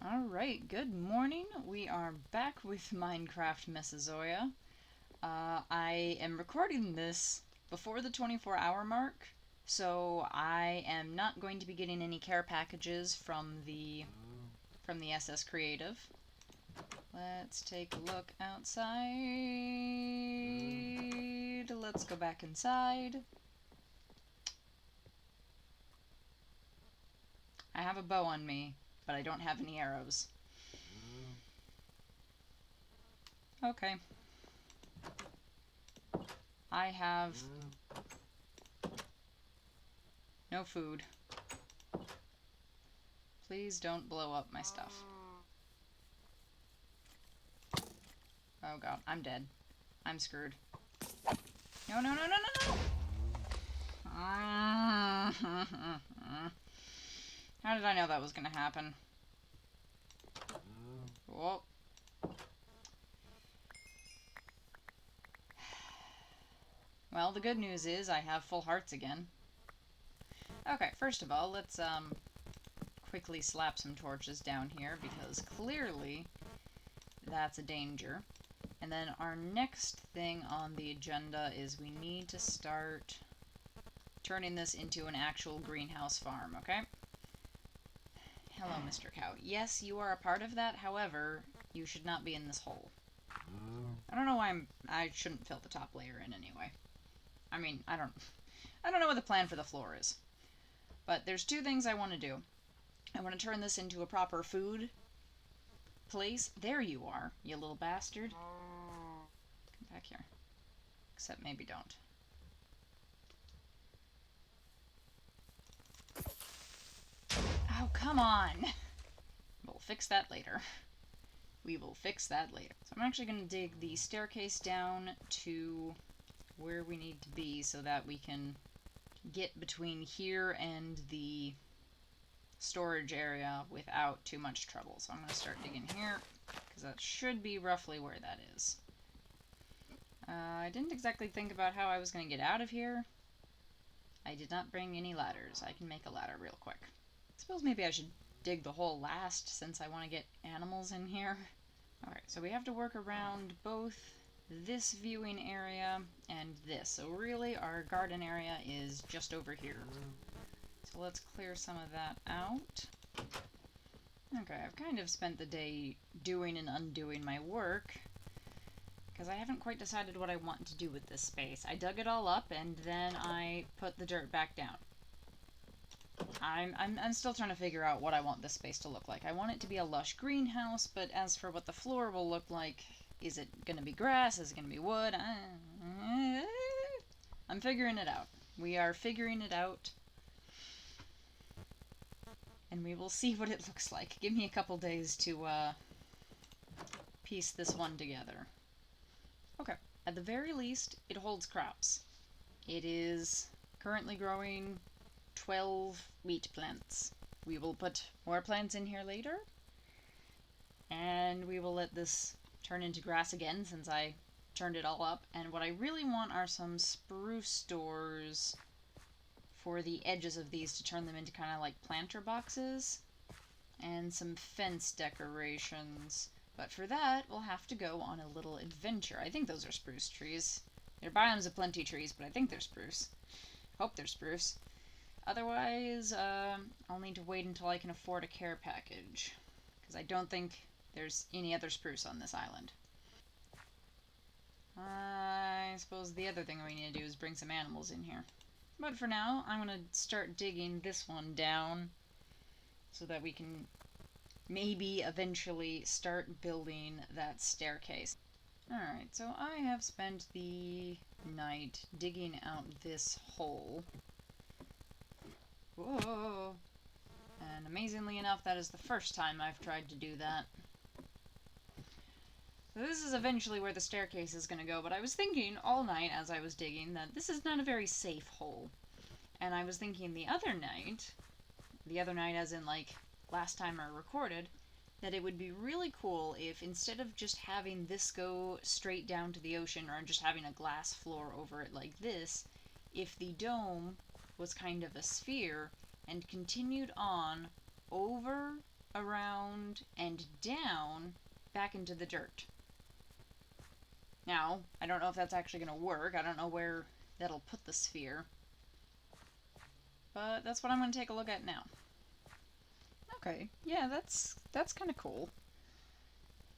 Alright, good morning. We are back with Minecraft Mesozoia. I am recording this before the 24-hour mark, so I am not going to be getting any care packages from the SS Creative. Let's take a look outside. Let's go back inside. I have a bow on me, but I don't have any arrows. Okay. I have no food. Please don't blow up my stuff. Oh god, I'm dead. I'm screwed. No, no, no, no, no, no! How did I know that was gonna happen? Whoa. Well, the good news is I have full hearts again. Okay, first of all, let's quickly slap some torches down here, because clearly that's a danger. And then our next thing on the agenda is we need to start turning this into an actual greenhouse farm, okay? Hello, Mr. Cow. Yes, you are a part of that, however, you should not be in this hole. I don't know why I shouldn't fill the top layer in anyway. I mean, I don't know what the plan for the floor is. But there's two things I want to do. I want to turn this into a proper food place. There you are, you little bastard. Come back here. Except maybe don't. Oh, come on! We'll fix that later. We will fix that later. So I'm actually going to dig the staircase down to where we need to be so that we can get between here and the storage area without too much trouble. So I'm going to start digging here, because that should be roughly where that is. I didn't exactly think about how I was going to get out of here. I did not bring any ladders. I can make a ladder real quick. I suppose maybe I should dig the hole last, since I want to get animals in here. Alright, so we have to work around both this viewing area and this. So really our garden area is just over here. So let's clear some of that out. Okay, I've kind of spent the day doing and undoing my work, because I haven't quite decided what I want to do with this space. I dug it all up and then I put the dirt back down. I'm still trying to figure out what I want this space to look like. I want it to be a lush greenhouse, but as for what the floor will look like, is it going to be grass? Is it going to be wood? I'm figuring it out. We are figuring it out. And we will see what it looks like. Give me a couple days to piece this one together. Okay, at the very least, it holds crops. It is currently growing 12 wheat plants. We will put more plants in here later, and we will let this turn into grass again since I turned it all up. And what I really want are some spruce doors for the edges of these to turn them into kind of like planter boxes, and some fence decorations. But for that, we'll have to go on a little adventure. I think those are spruce trees. They're Biomes O Plenty trees, but I think they're spruce. Hope they're spruce. Otherwise, I'll need to wait until I can afford a care package, because I don't think there's any other spruce on this island. I suppose the other thing we need to do is bring some animals in here. But for now, I'm going to start digging this one down so that we can maybe eventually start building that staircase. Alright, so I have spent the night digging out this hole. Whoa! And amazingly enough, that is the first time I've tried to do that. So this is eventually where the staircase is going to go, but I was thinking all night as I was digging that this is not a very safe hole. And I was thinking the other night as in like last time I recorded, that it would be really cool if instead of just having this go straight down to the ocean or just having a glass floor over it like this, if the dome was kind of a sphere and continued on over around and down back into the dirt. Now, I don't know if that's actually going to work. I don't know where that'll put the sphere. But that's what I'm going to take a look at now. Okay, yeah, that's kind of cool.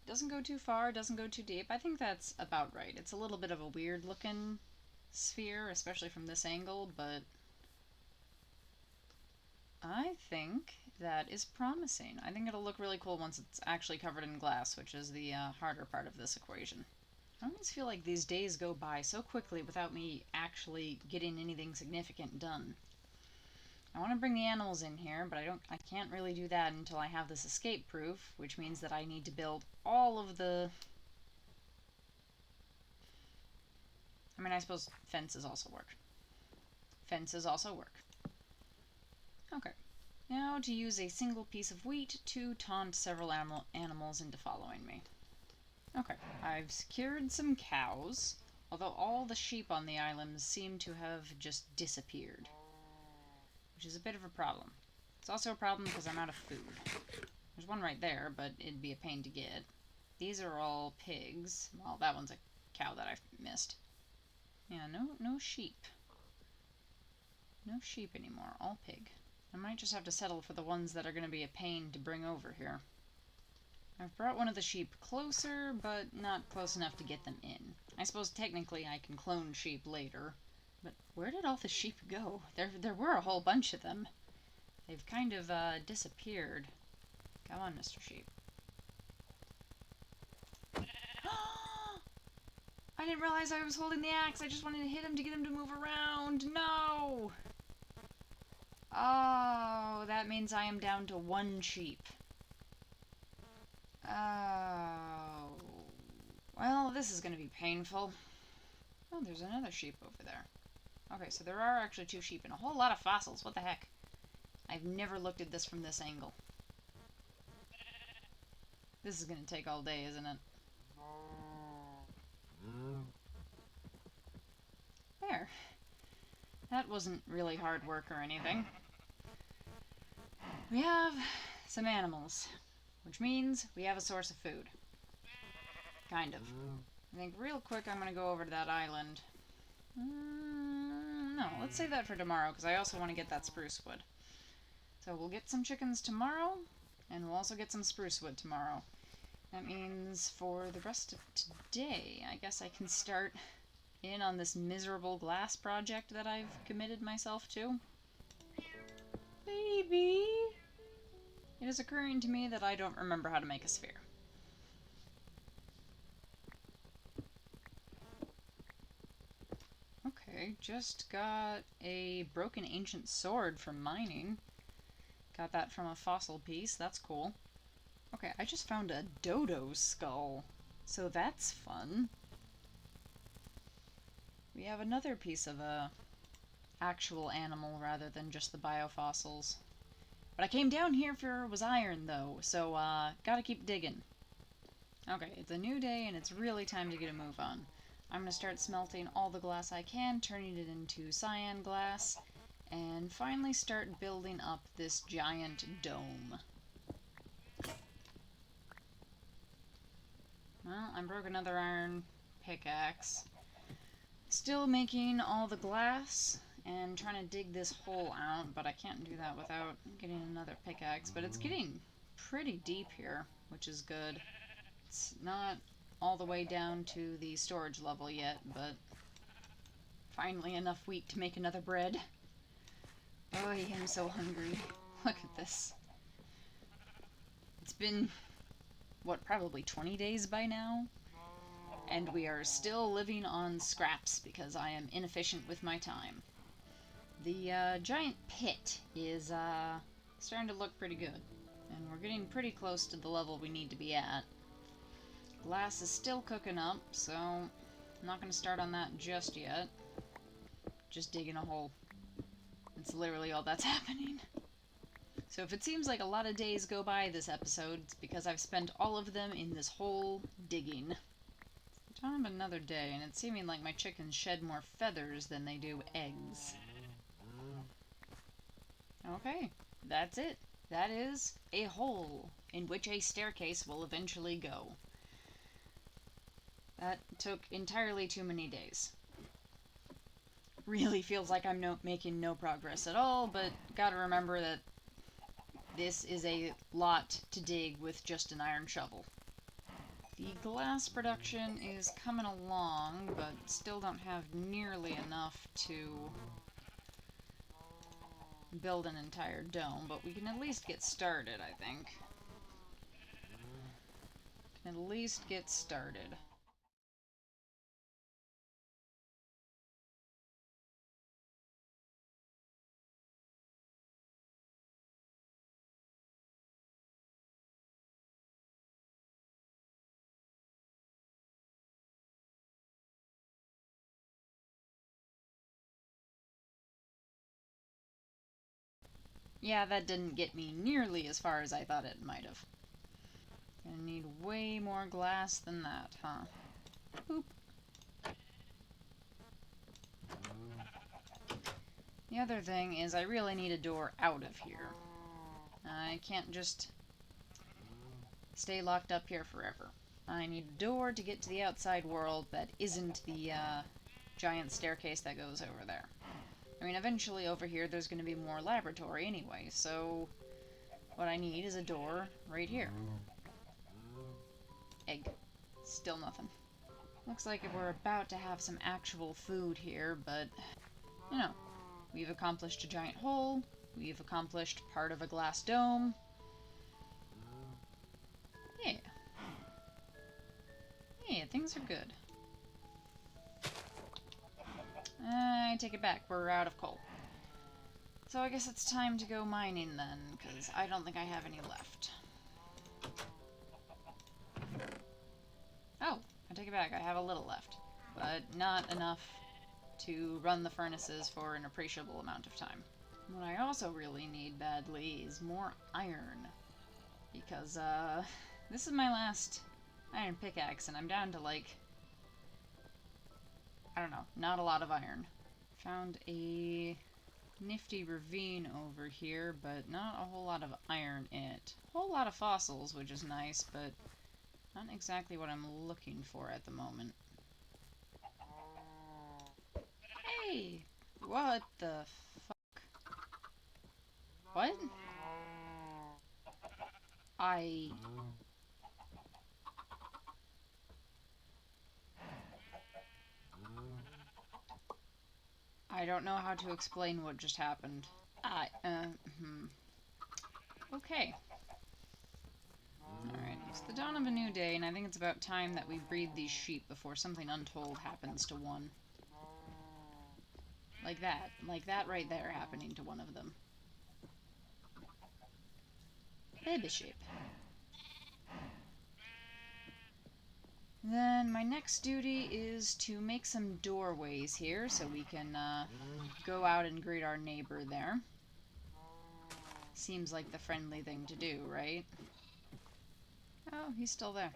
Doesn't go too far, doesn't go too deep. I think that's about right. It's a little bit of a weird looking sphere, especially from this angle, but I think that is promising. I think it'll look really cool once it's actually covered in glass, which is the harder part of this equation. I always feel like these days go by so quickly without me actually getting anything significant done. I want to bring the animals in here, but I can't really do that until I have this escape proof, which means that I need to build all of the... I mean, I suppose fences also work. Fences also work. Okay. Now to use a single piece of wheat to taunt several animals into following me. Okay, I've secured some cows, although all the sheep on the island seem to have just disappeared, which is a bit of a problem. It's also a problem because I'm out of food. There's one right there, but it'd be a pain to get. These are all pigs. Well, that one's a cow that I missed. Yeah, no sheep. No sheep anymore, all pig. I might just have to settle for the ones that are going to be a pain to bring over here. I've brought one of the sheep closer, but not close enough to get them in. I suppose technically I can clone sheep later, but where did all the sheep go? There were a whole bunch of them. They've kind of disappeared. Come on, Mr. Sheep. I didn't realize I was holding the axe. I just wanted to hit him to get him to move around. No! Oh, that means I am down to one sheep. Oh. Well, this is going to be painful. Oh, there's another sheep over there. Okay, so there are actually two sheep and a whole lot of fossils. What the heck? I've never looked at this from this angle. This is going to take all day, isn't it? There. That wasn't really hard work or anything. We have some animals, which means we have a source of food. Kind of. I think real quick I'm going to go over to that island. No, let's save that for tomorrow, because I also want to get that spruce wood. So we'll get some chickens tomorrow, and we'll also get some spruce wood tomorrow. That means for the rest of today, I guess I can start in on this miserable glass project that I've committed myself to. Baby! It is occurring to me that I don't remember how to make a sphere. Okay, just got a broken ancient sword from mining. Got that from a fossil piece, that's cool. Okay, I just found a dodo skull, so that's fun. We have another piece of a actual animal rather than just the biofossils. What I came down here for was iron, though, so gotta keep digging. Okay, it's a new day and it's really time to get a move on. I'm gonna start smelting all the glass I can, turning it into cyan glass, and finally start building up this giant dome. Well, I broke another iron pickaxe. Still making all the glass and trying to dig this hole out, but I can't do that without getting another pickaxe. But it's getting pretty deep here, which is good. It's not all the way down to the storage level yet, but finally enough wheat to make another bread. Oh, I am so hungry. Look at this. It's been, what, probably 20 days by now? And we are still living on scraps because I am inefficient with my time. The giant pit is starting to look pretty good. And we're getting pretty close to the level we need to be at. Glass is still cooking up, so I'm not going to start on that just yet. Just digging a hole. It's literally all that's happening. So if it seems like a lot of days go by this episode, it's because I've spent all of them in this hole digging. Time of another day, and it's seeming like my chickens shed more feathers than they do eggs. Okay, that's it. That is a hole in which a staircase will eventually go. That took entirely too many days. Really feels like I'm making no progress at all, but gotta remember that this is a lot to dig with just an iron shovel. The glass production is coming along, but still don't have nearly enough to build an entire dome, but we can at least get started, I think. At least get started. Yeah, that didn't get me nearly as far as I thought it might have. Gonna need way more glass than that, huh? Boop. The other thing is I really need a door out of here. I can't just stay locked up here forever. I need a door to get to the outside world that isn't the giant staircase that goes over there. I mean, eventually over here there's going to be more laboratory anyway, so what I need is a door right here. Egg. Still nothing. Looks like we're about to have some actual food here, but, you know, we've accomplished a giant hole, we've accomplished part of a glass dome. Yeah. Yeah, things are good. I take it back, we're out of coal. So I guess it's time to go mining then, because I don't think I have any left. Oh, I take it back, I have a little left. But not enough to run the furnaces for an appreciable amount of time. What I also really need badly is more iron. Because, this is my last iron pickaxe, and I'm down to, like, I don't know, not a lot of iron. Found a nifty ravine over here, but not a whole lot of iron in it. A whole lot of fossils, which is nice, but not exactly what I'm looking for at the moment. Hey! What the fuck? What? I don't know how to explain what just happened. Okay. Alright, it's the dawn of a new day, and I think it's about time that we breed these sheep before something untold happens to one. Like that right there happening to one of them. Baby sheep. Then my next duty is to make some doorways here so we can go out and greet our neighbor there. Seems like the friendly thing to do, right? Oh, he's still there.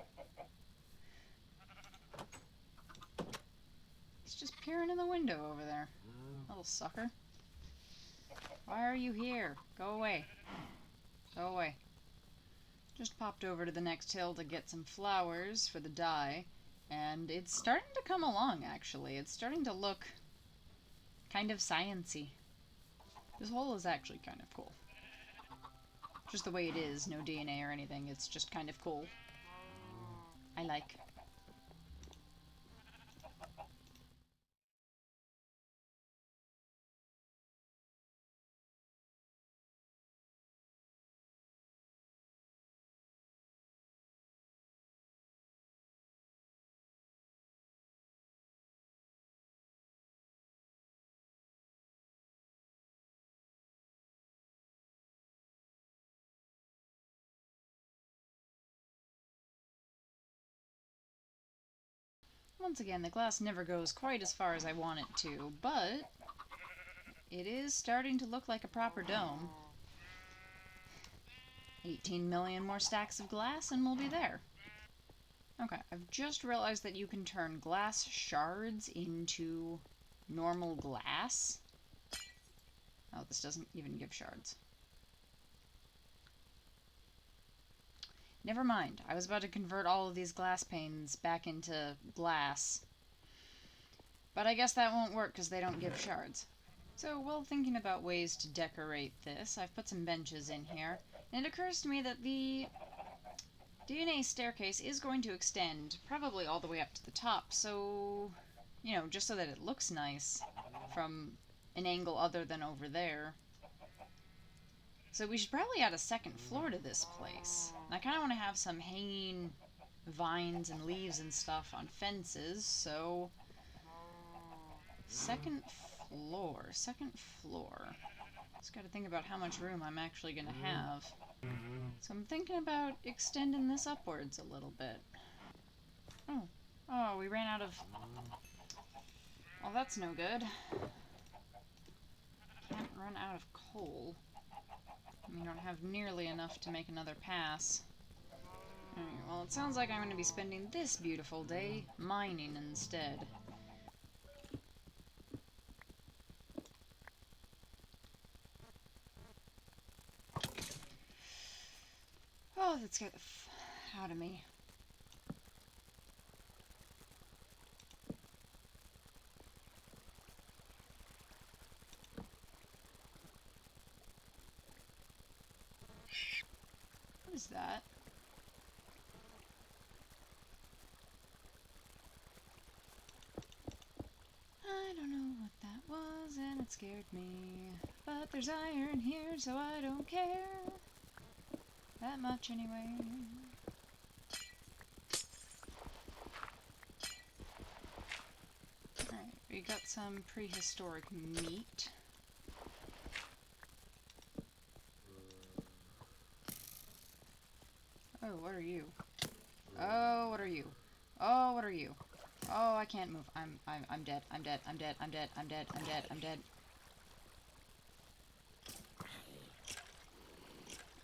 He's just peering in the window over there. Little sucker. Why are you here? Go away. Go away. Just popped over to the next hill to get some flowers for the dye, and it's starting to come along, actually. It's starting to look kind of science-y. This hole is actually kind of cool. Just the way it is, no DNA or anything, it's just kind of cool. I like. Once again, the glass never goes quite as far as I want it to, but it is starting to look like a proper dome. 18 million more stacks of glass and we'll be there. Okay, I've just realized that you can turn glass shards into normal glass. Oh, this doesn't even give shards. Never mind. I was about to convert all of these glass panes back into glass. But I guess that won't work because they don't give shards. So, while thinking about ways to decorate this, I've put some benches in here. And it occurs to me that the DNA staircase is going to extend probably all the way up to the top. So, you know, just so that it looks nice from an angle other than over there. So we should probably add a second floor to this place. And I kind of want to have some hanging vines and leaves and stuff on fences, so... Second floor. Just gotta think about how much room I'm actually gonna have. So I'm thinking about extending this upwards a little bit. Oh, we ran out of... Well, that's no good. Can't run out of coal. We don't have nearly enough to make another pass. Alright, well, it sounds like I'm going to be spending this beautiful day mining instead. Oh, that scared the f out of me. What is that? I don't know what that was, and it scared me. But there's iron here, so I don't care. That much, anyway. Alright, we got some prehistoric meat. Oh, what are you? Oh, what are you? Oh, what are you? Oh, I can't move. I'm dead. I'm dead. I'm dead. I'm dead. I'm dead. I'm dead. I'm dead.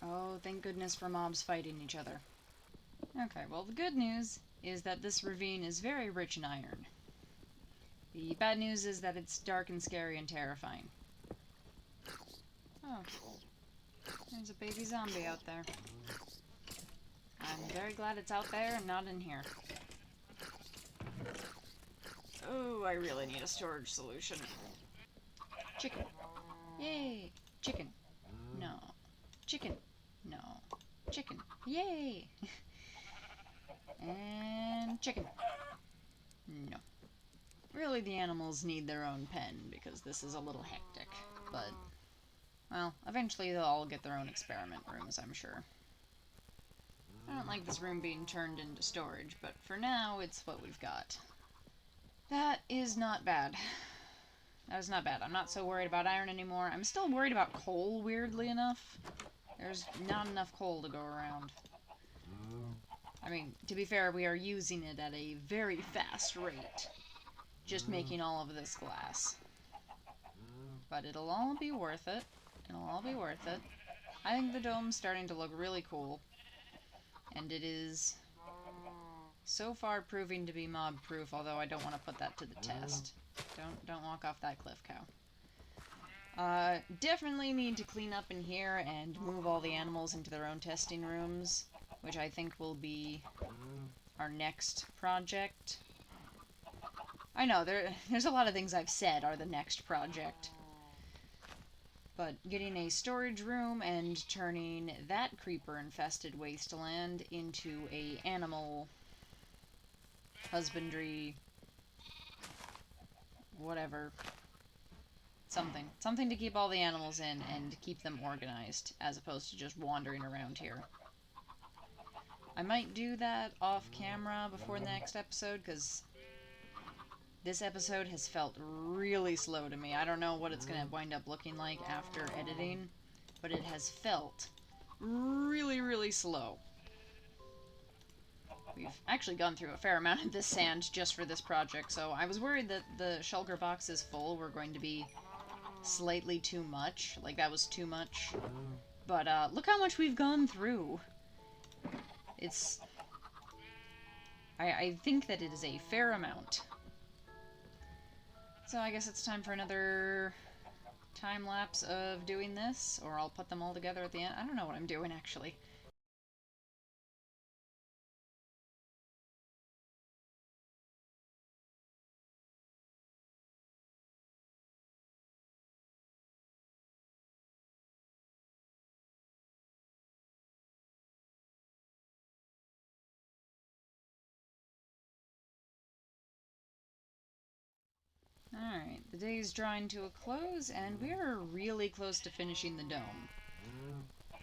Oh, thank goodness for mobs fighting each other. Okay, well, the good news is that this ravine is very rich in iron. The bad news is that it's dark and scary and terrifying. Oh, there's a baby zombie out there. I'm very glad it's out there and not in here. Oh, I really need a storage solution. Chicken. Yay! Chicken. No. Chicken. No. Chicken. Yay! And chicken. No. Really, the animals need their own pen because this is a little hectic. But, well, eventually they'll all get their own experiment rooms, I'm sure. I don't like this room being turned into storage, but for now, it's what we've got. That is not bad. That is not bad. I'm not so worried about iron anymore. I'm still worried about coal, weirdly enough. There's not enough coal to go around. I mean, to be fair, we are using it at a very fast rate. Just making all of this glass. But it'll all be worth it. It'll all be worth it. I think the dome's starting to look really cool. And it is so far proving to be mob-proof, although I don't want to put that to the test. Don't walk off that cliff, cow. Definitely need to clean up in here and move all the animals into their own testing rooms, which I think will be our next project. I know, there's a lot of things I've said are the next project. But getting a storage room and turning that creeper-infested wasteland into a animal husbandry, whatever, something to keep all the animals in and keep them organized, as opposed to just wandering around here. I might do that off camera before the next episode, because this episode has felt really slow to me. I don't know what it's going to wind up looking like after editing, but it has felt really, really slow. We've actually gone through a fair amount of this sand just for this project, so I was worried that the shulker boxes full were going to be slightly too much. Like, that was too much. But, look how much we've gone through. It's... I think that it is a fair amount. So I guess it's time for another time-lapse of doing this, or I'll put them all together at the end. I don't know what I'm doing, actually. Alright, the day is drawing to a close, and we're really close to finishing the dome.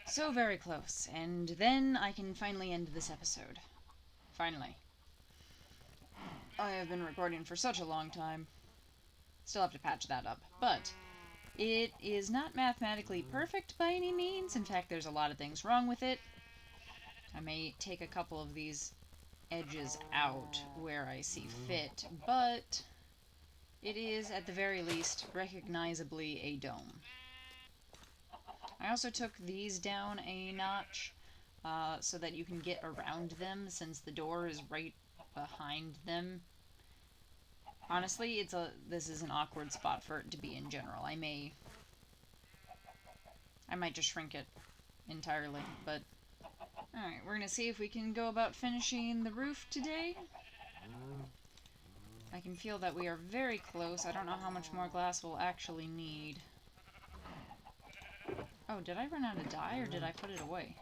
So very close, and then I can finally end this episode. Finally. I have been recording for such a long time. Still have to patch that up, but it is not mathematically perfect by any means. In fact, there's a lot of things wrong with it. I may take a couple of these edges out where I see fit, but it is, at the very least, recognizably a dome. I also took these down a notch so that you can get around them, since the door is right behind them. Honestly, this is an awkward spot for it to be in general. I might just shrink it entirely, but alright, we're gonna see if we can go about finishing the roof today. I can feel that we are very close. I don't know how much more glass we'll actually need. Oh, did I run out of dye, or did I put it away?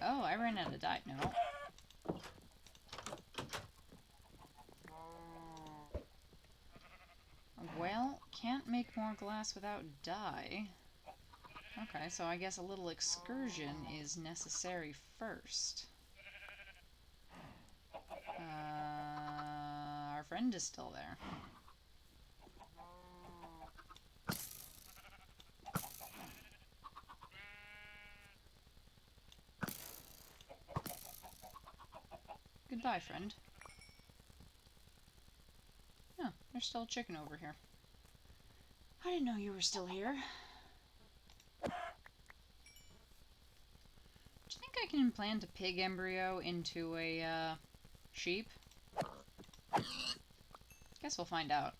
Oh, I ran out of dye. No. Well, can't make more glass without dye. Okay, so I guess a little excursion is necessary first. Our friend is still there. Goodbye, friend. Oh, there's still a chicken over here. I didn't know you were still here. Do you think I can implant a pig embryo into a sheep? Guess we'll find out.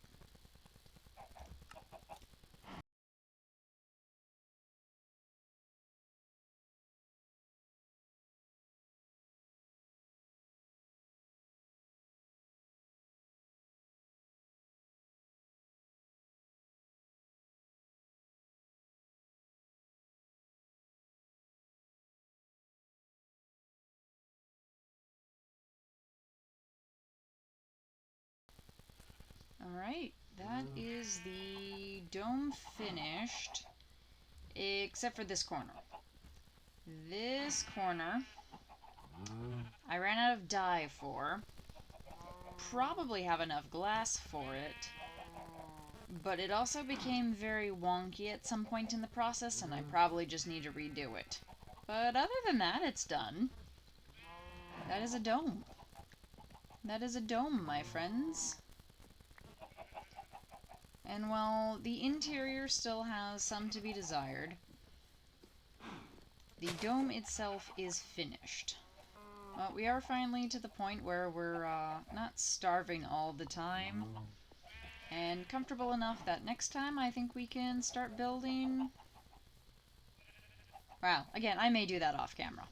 Alright, that is the dome finished, except for this corner. This corner, I ran out of dye for. Probably have enough glass for it, but it also became very wonky at some point in the process, and I probably just need to redo it. But other than that, it's done. That is a dome. That is a dome, my friends. And while the interior still has some to be desired, the dome itself is finished. Well, we are finally to the point where we're not starving all the time, and comfortable enough that next time I think we can start building... Well, again, I may do that off camera.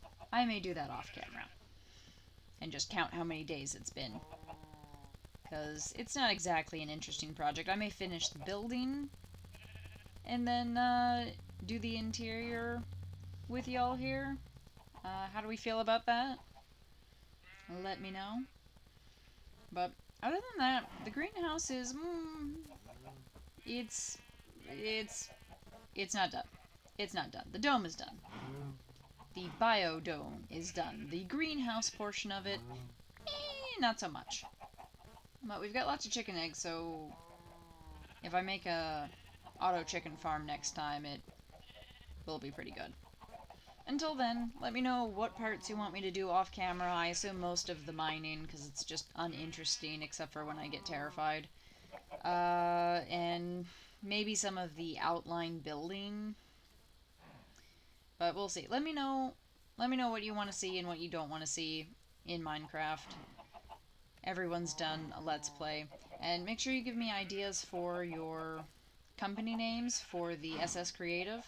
And just count how many days it's been. Because it's not exactly an interesting project. I may finish the building and then do the interior with y'all here. How do we feel about that? Let me know. But other than that, the greenhouse is... it's not done. It's not done. The dome is done. The biodome is done. The greenhouse portion of it, not so much. But we've got lots of chicken eggs, so if I make a auto chicken farm next time, it will be pretty good. Until then, let me know what parts you want me to do off camera. I assume most of the mining, because it's just uninteresting, except for when I get terrified. And maybe some of the outline building. But we'll see. Let me know what you want to see and what you don't want to see in Minecraft. Everyone's done a Let's Play. And make sure you give me ideas for your company names for the SS Creative.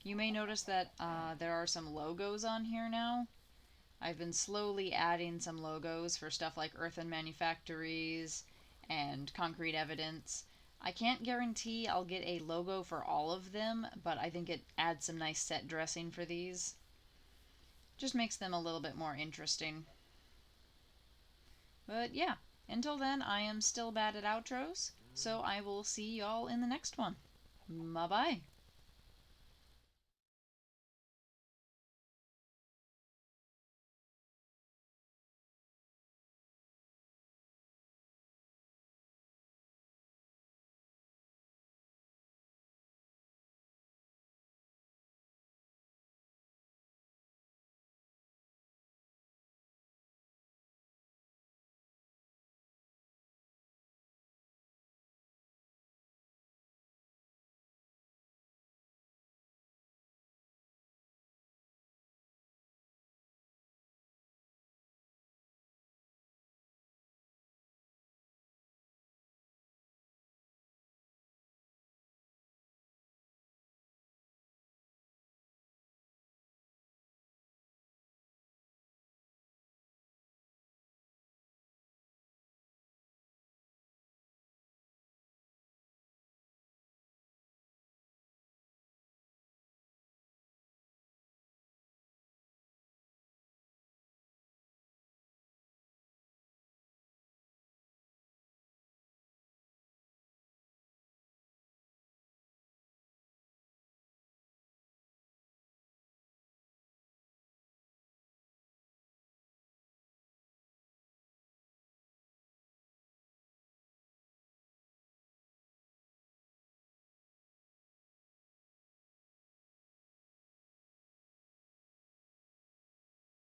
You may notice that there are some logos on here now. I've been slowly adding some logos for stuff like Earthen Manufactories and Concrete Evidence. I can't guarantee I'll get a logo for all of them, but I think it adds some nice set dressing for these. Just makes them a little bit more interesting. But yeah, Until then, I am still bad at outros, so I will see y'all in the next one. Bye-bye.